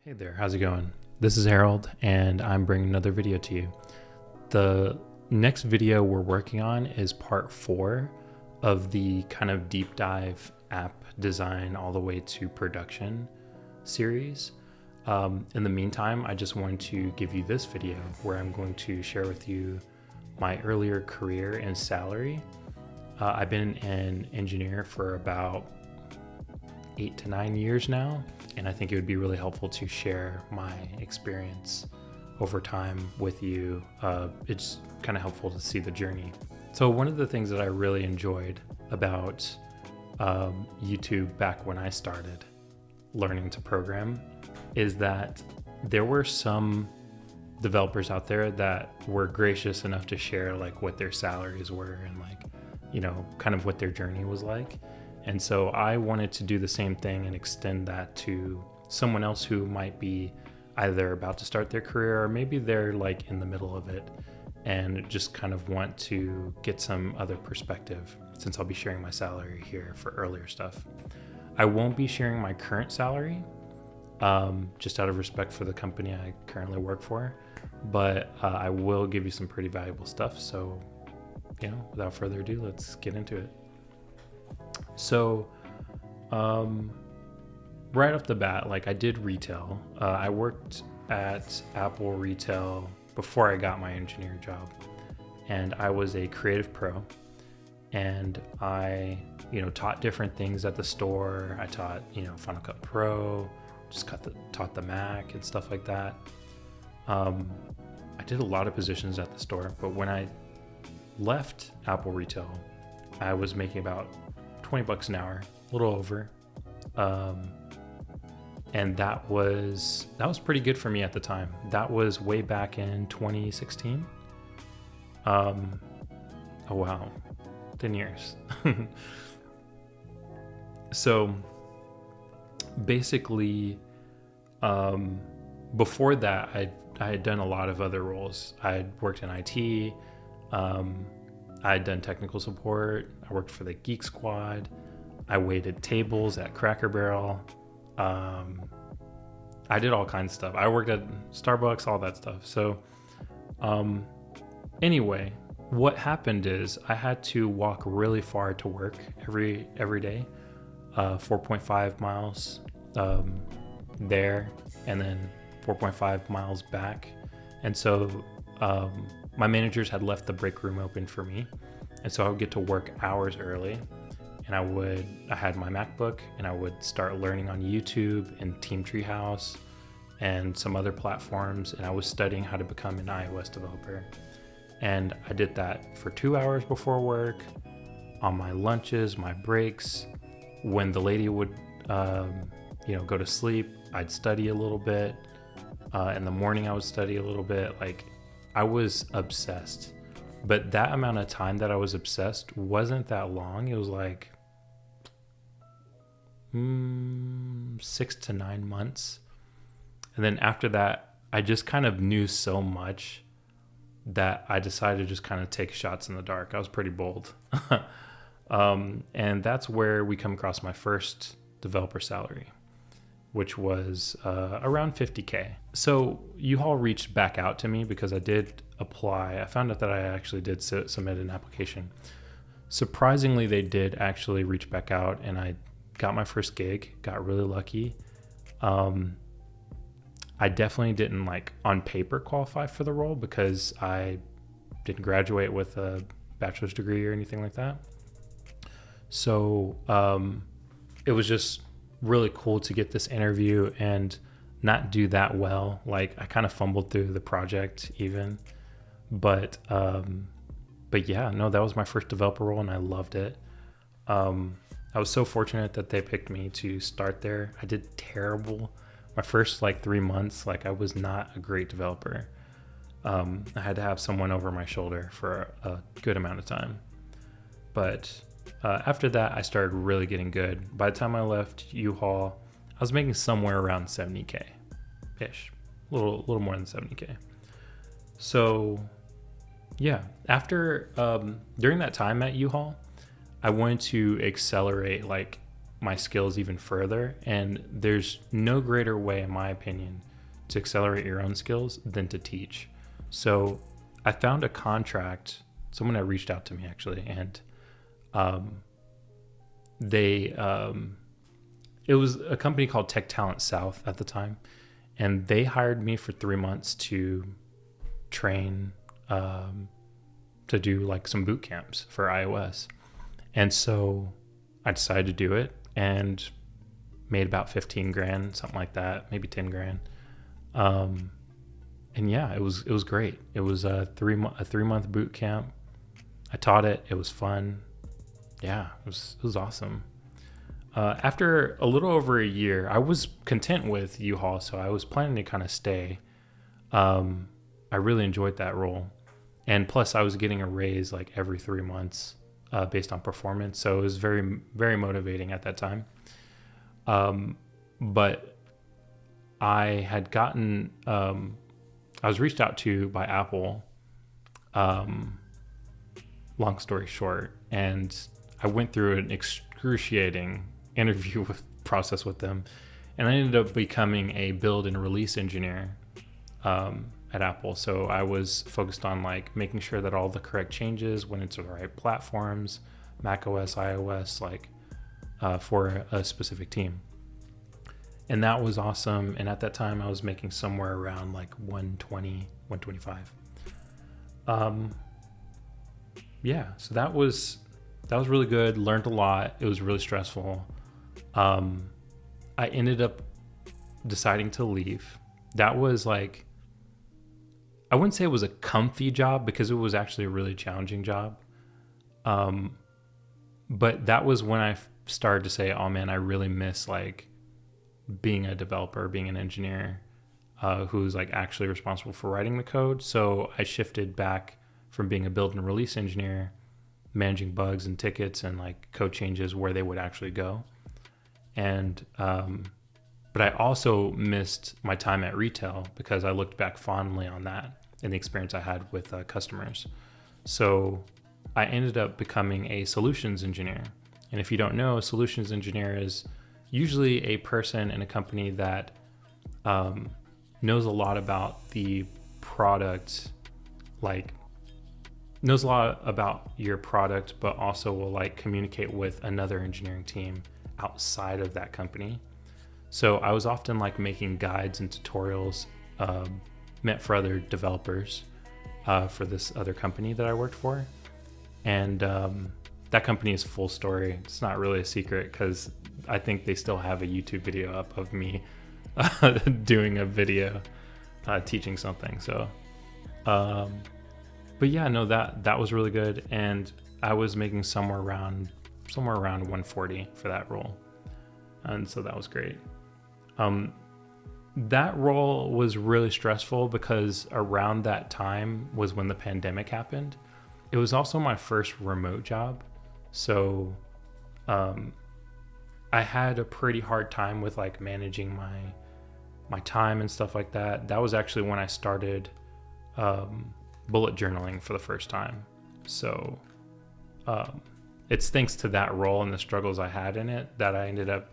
Hey there, how's it going? This is Harold, and I'm bringing another video to you. The next video we're working on is part 4 of the kind of deep dive app design all the way to production series. In the meantime, I just wanted to give you this video where I'm going to share with you my earlier career and salary. I've been an engineer for about 8 to 9 years now, and I think it would be really helpful to share my experience over time with you. It's kind of helpful to see the journey. So one of the things that I really enjoyed about YouTube back when I started learning to program is that there were some developers out there that were gracious enough to share like what their salaries were and like, you know, kind of what their journey was like. And so I wanted to do the same thing and extend that to someone else who might be either about to start their career or maybe they're like in the middle of it and just kind of want to get some other perspective, since I'll be sharing my salary here for earlier stuff. I won't be sharing my current salary, just out of respect for the company I currently work for, but I will give you some pretty valuable stuff. So, you know, without further ado, let's get into it. So, right off the bat, like I did retail. I worked at Apple retail before I got my engineering job, and I was a creative pro, and I, taught different things at the store. I taught, Final Cut Pro, taught the Mac and stuff like that. I did a lot of positions at the store, but when I left Apple retail, I was making about $20 an hour, a little over. And that was pretty good for me at the time. That was way back in 2016. Oh wow, 10 years. So basically, before that, I had done a lot of other roles. I had worked in IT. I had done technical support. I worked for the Geek Squad. I waited tables at Cracker Barrel. I did all kinds of stuff. I worked at Starbucks, all that stuff. So anyway, what happened is I had to walk really far to work every day, 4.5 miles there, and then 4.5 miles back. And so my managers had left the break room open for me. And so I would get to work hours early, and I had my MacBook, and I would start learning on YouTube and Team Treehouse and some other platforms. And I was studying how to become an iOS developer. And I did that for 2 hours before work, on my lunches, my breaks. When the lady would, go to sleep, I'd study a little bit. In the morning, I would study a little bit. Like, I was obsessed. But that amount of time that I was obsessed wasn't that long. It was like 6 to 9 months. And then after that, I just kind of knew so much that I decided to just kind of take shots in the dark. I was pretty bold. And that's where we come across my first developer salary, which was around $50K. So U-Haul reached back out to me because I did apply. I found out that I actually did submit an application. Surprisingly, they did actually reach back out, and I got my first gig, got really lucky. I definitely didn't on paper qualify for the role because I didn't graduate with a bachelor's degree or anything like that. So it was just really cool to get this interview and not do that well. Like, I kind of fumbled through the project even, but yeah, no, that was my first developer role and I loved it. I was so fortunate that they picked me to start there. I did terrible. My first 3 months, I was not a great developer. I had to have someone over my shoulder for a good amount of time. But after that, I started really getting good. By the time I left U-Haul, I was making somewhere around 70K-ish, a little more than 70K. So yeah, after during that time at U-Haul, I wanted to accelerate my skills even further. And there's no greater way, in my opinion, to accelerate your own skills than to teach. So I found a contract, someone had reached out to me actually, and it was a company called Tech Talent South at the time, and they hired me for 3 months to train, to do like some boot camps for iOS. And so I decided to do it and made about 15 grand, something like that, maybe 10 grand. And yeah, it was great. It was a 3-month boot camp. I taught it. It was fun. Yeah, it was awesome. After a little over a year, I was content with U-Haul, so I was planning to kind of stay. I really enjoyed that role. And plus I was getting a raise like every 3 months, based on performance. So it was very, very motivating at that time. But I had gotten, I was reached out to by Apple, long story short, and I went through an excruciating interview process with them, and I ended up becoming a build and release engineer at Apple. So I was focused on like making sure that all the correct changes went into the right platforms, Mac OS, iOS, like for a specific team. And that was awesome. And at that time I was making somewhere around like 120, 125. Yeah, so that was really good. Learned a lot. It was really stressful. I ended up deciding to leave. That was like, I wouldn't say it was a comfy job because it was actually a really challenging job. But that was when I started to say, oh man, I really miss like being a developer, being an engineer, who's like actually responsible for writing the code. So I shifted back from being a build and release engineer, managing bugs and tickets and like code changes where they would actually go. And, but I also missed my time at retail because I looked back fondly on that and the experience I had with customers. So I ended up becoming a solutions engineer. And if you don't know, a solutions engineer is usually a person in a company that knows a lot about the product, like knows a lot about your product, but also will like communicate with another engineering team outside of that company. So I was often like making guides and tutorials meant for other developers for this other company that I worked for. And that company is full story. It's not really a secret because I think they still have a YouTube video up of me doing a video teaching something. So, but yeah, no, that was really good. And I was making somewhere around 140 for that role. And so that was great. That role was really stressful because around that time was when the pandemic happened. It was also my first remote job. So, I had a pretty hard time with like managing my time and stuff like that. That was actually when I started, bullet journaling for the first time. So, it's thanks to that role and the struggles I had in it that I ended up,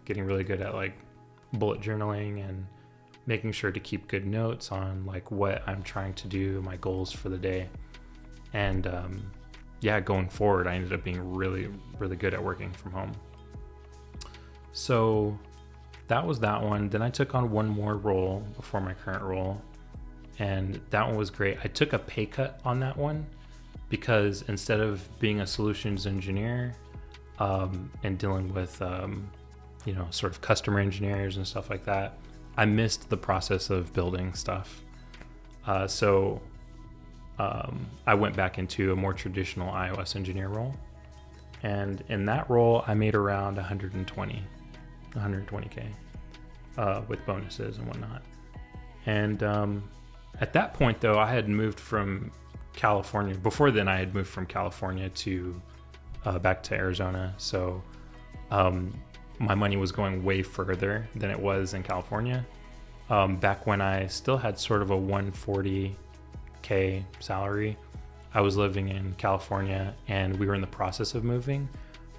getting really good at like bullet journaling and making sure to keep good notes on like what I'm trying to do, my goals for the day. And yeah, going forward, I ended up being really, really good at working from home. So that was that one. Then I took on one more role before my current role, and that one was great. I took a pay cut on that one because instead of being a solutions engineer and dealing with sort of customer engineers and stuff like that, I missed the process of building stuff. So I went back into a more traditional iOS engineer role. And in that role, I made around 120K with bonuses and whatnot. And at that point, though, I had moved from California. Before then, I had moved from California to back to Arizona. So my money was going way further than it was in California. Back when I still had sort of a 140K salary, I was living in California and we were in the process of moving,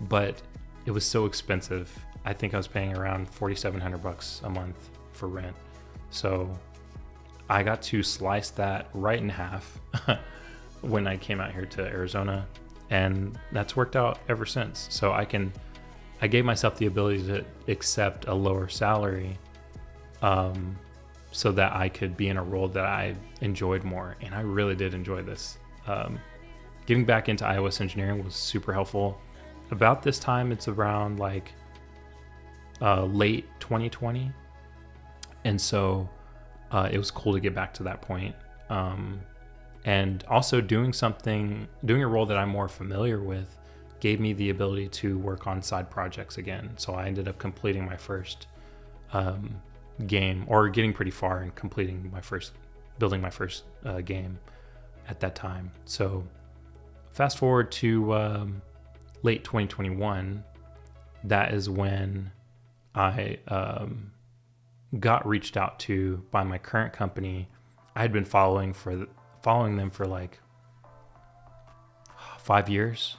but it was so expensive. I think I was paying around $4,700 a month for rent. So I got to slice that right in half when I came out here to Arizona, and that's worked out ever since. So I gave myself the ability to accept a lower salary, so that I could be in a role that I enjoyed more. And I really did enjoy this. Getting back into iOS engineering was super helpful. About this time, it's around like late 2020. And so it was cool to get back to that point. And also doing a role that I'm more familiar with gave me the ability to work on side projects again. So I ended up completing my first game, or getting pretty far and building my first game at that time. So fast forward to late 2021, that is when I got reached out to by my current company. I had been following them for like 5 years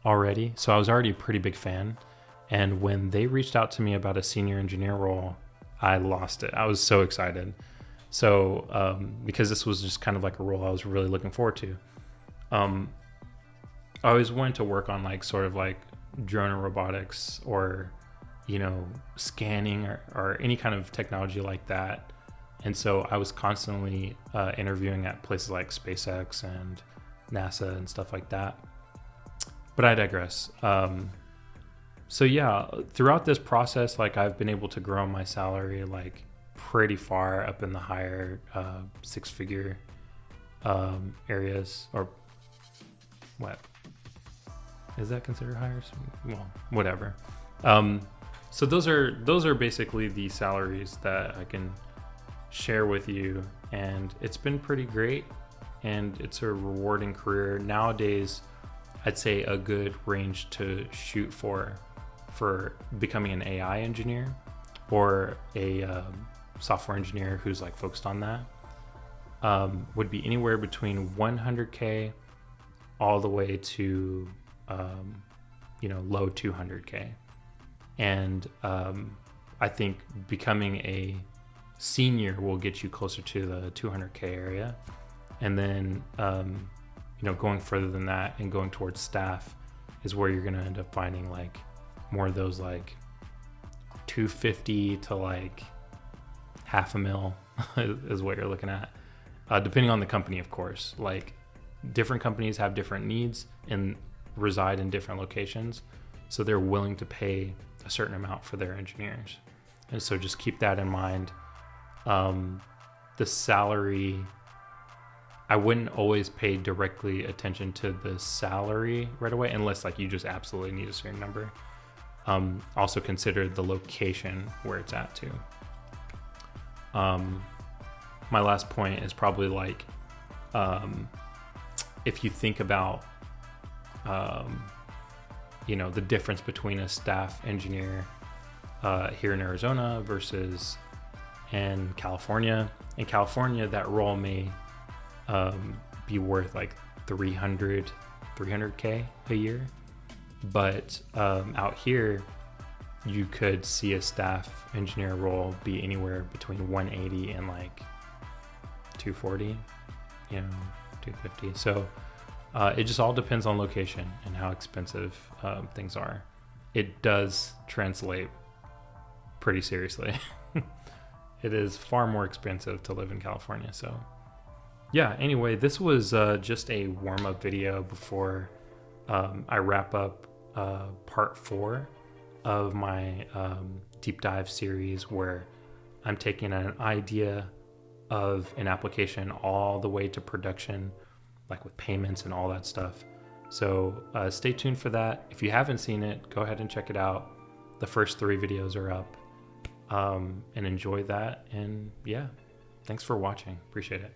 already. So I was already a pretty big fan. And when they reached out to me about a senior engineer role, I lost it. I was so excited. So because this was just kind of like a role I was really looking forward to. I always wanted to work on like sort of like drone and robotics, or scanning or any kind of technology like that. And so I was constantly interviewing at places like SpaceX and NASA and stuff like that. But I digress. So yeah, throughout this process, like I've been able to grow my salary like pretty far up in the higher 6-figure areas, or what? Is that considered higher? Well, whatever. So those are basically the salaries that I can share with you, and it's been pretty great, and it's a rewarding career. Nowadays, I'd say a good range to shoot for becoming an AI engineer or a software engineer who's like focused on that would be anywhere between 100K all the way to low 200K. And I think becoming a senior will get you closer to the 200K area. And then, going further than that and going towards staff is where you're going to end up finding like more of those like 250 to like $500,000 is what you're looking at. Depending on the company, of course. Like different companies have different needs and reside in different locations. So they're willing to pay a certain amount for their engineers. And so just keep that in mind. The salary, I wouldn't always pay directly attention to the salary right away, unless like you just absolutely need a certain number. Also consider the location where it's at too. My last point is probably like, if you think about, the difference between a staff engineer here in Arizona versus in California. In California, that role may be worth like 300K a year. But out here, you could see a staff engineer role be anywhere between 180 and like 240, 250. So it just all depends on location and how expensive things are. It does translate pretty seriously. It is far more expensive to live in California. So yeah, anyway, this was just a warm-up video before I wrap up part 4 of my deep dive series, where I'm taking an idea of an application all the way to production, like with payments and all that stuff. So stay tuned for that. If you haven't seen it, go ahead and check it out. The first 3 videos are up, and enjoy that. And yeah, thanks for watching. Appreciate it.